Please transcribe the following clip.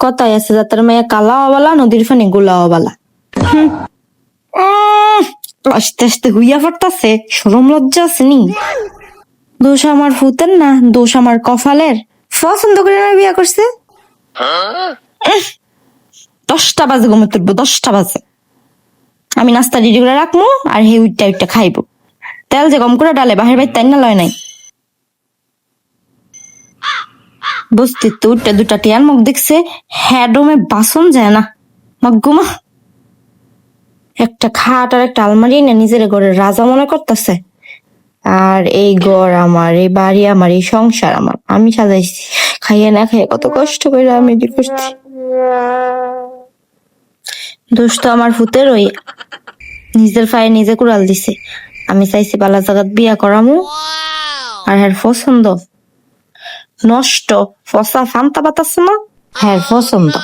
কথাই আছে যাত্রার মেয়ে কালা হওয়ালা নদীর ফানি গোলা হওয়ালা। আস্তে আস্তে হুইয়া পড়তাছে, শরম লজ্জা আছে নি? দোষ আমার ফুতের না, দোষ আমার কপালের। পছন্দ করে না বিয়া করছে। 10টা বাজে ঘুমে তুলবো, 10টা বাজে। আমি নাস্তা রেডি করে রাখবো আর হে উইটটা উইটটা খাইবো। তেল যে কম করে ডালে বাহির বাইর তাই না লয় নাই। বসতে তো উঠটা দুটা টিয়ার মুখ দেখছে, হ্যাডমে বাসন যায় না। মা একটা খাট আর একটা আলমারি না নিজের ঘরের রাজা মনে করতেছে। আর এই ঘর আমার, এই বাড়ি আমার, এই সংসার আমার, আমি সাজাইছি। খাইয়ে না খাইয়ে কত কষ্ট করে আমি এটি করছি। দোষ তো আমার ফুতের, ওই নিজের পায়ে নিজে কুড়াল দিছে। আমি চাইছি বালা জাগাত বিয়া করামু, আর হ্যার পছন্দ নষ্ট ফসা ফান্তা পাতাছে না, হ্যার পছন্দ।